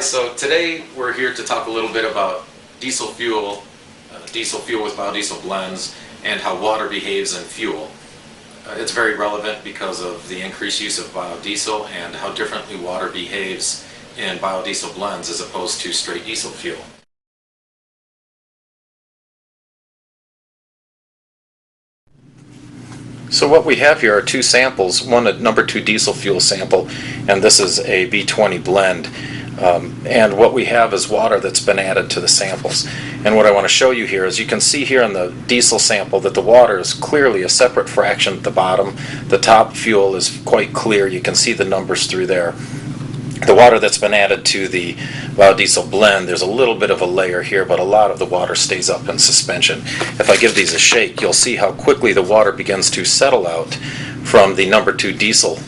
so today we're here to talk a little bit about diesel fuel with biodiesel blends, and how water behaves in fuel. It's very relevant because of the increased use of biodiesel and how differently water behaves in biodiesel blends as opposed to straight diesel fuel. So what we have here are two samples, one a number 2 diesel fuel sample, and this is a B20 blend. And what we have is water that's been added to the samples. And what I want to show you here is you can see here in the diesel sample that the water is clearly a separate fraction at the bottom. The top fuel is quite clear. You can see the numbers through there. The water that's been added to the biodiesel blend, there's a little bit of a layer here, but a lot of the water stays up in suspension. If I give these a shake, you'll see how quickly the water begins to settle out from the number 2 diesel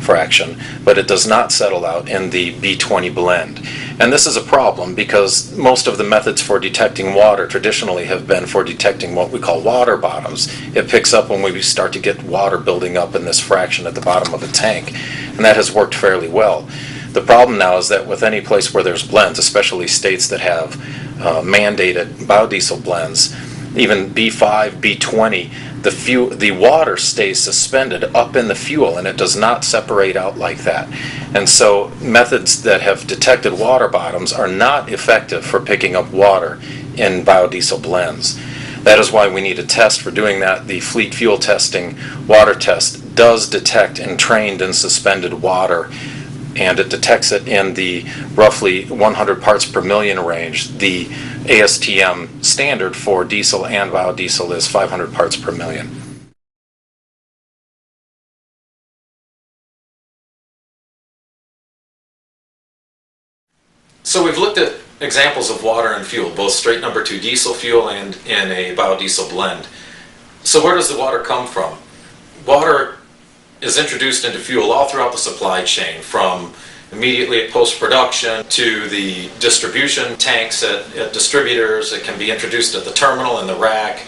fraction, but it does not settle out in the B20 blend. And this is a problem because most of the methods for detecting water traditionally have been for detecting what we call water bottoms. It picks up when we start to get water building up in this fraction at the bottom of a tank, and that has worked fairly well. The problem now is that with any place where there's blends, especially states that have mandated biodiesel blends, even B5, B20, the water stays suspended up in the fuel and it does not separate out like that. And so methods that have detected water bottoms are not effective for picking up water in biodiesel blends. That is why we need a test for doing that. The fleet fuel testing water test does detect entrained and suspended water, and it detects it in the roughly 100 parts per million range. The ASTM standard for diesel and biodiesel is 500 parts per million. So we've looked at examples of water and fuel, both straight number 2 diesel fuel and in a biodiesel blend. So where does the water come from? Water is introduced into fuel all throughout the supply chain, from immediately at post-production to the distribution tanks at distributors. It can be introduced at the terminal in the rack.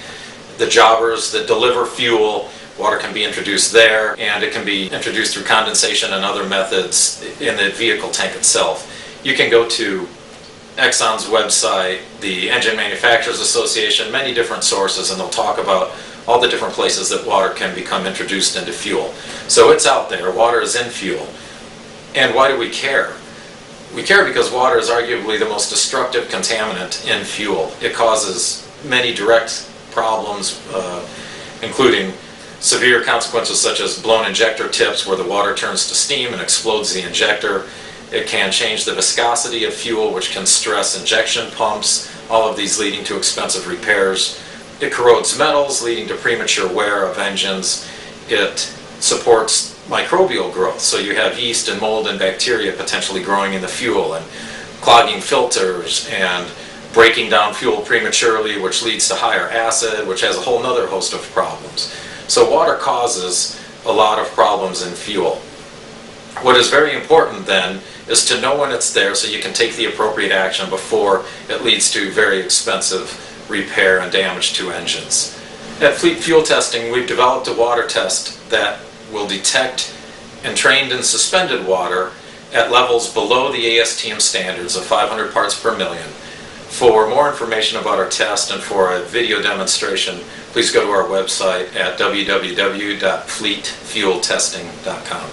The jobbers that deliver fuel, water can be introduced there, and it can be introduced through condensation and other methods in the vehicle tank itself. You can go to Exxon's website, the Engine Manufacturers Association, many different sources, and they'll talk about all the different places that water can become introduced into fuel. So it's out there. Water is in fuel. And why do we care? We care because water is arguably the most destructive contaminant in fuel. It causes many direct problems, including severe consequences such as blown injector tips where the water turns to steam and explodes the injector. It can change the viscosity of fuel, which can stress injection pumps, all of these leading to expensive repairs. It corrodes metals, leading to premature wear of engines. It supports microbial growth, so you have yeast and mold and bacteria potentially growing in the fuel and clogging filters and breaking down fuel prematurely, which leads to higher acid, which has a whole other host of problems. So water causes a lot of problems in fuel. What is very important then is to know when it's there so you can take the appropriate action before it leads to very expensive repair and damage to engines. At Fleet Fuel Testing, we've developed a water test that will detect entrained and suspended water at levels below the ASTM standards of 500 parts per million. For more information about our test and for a video demonstration, please go to our website at www.fleetfueltesting.com.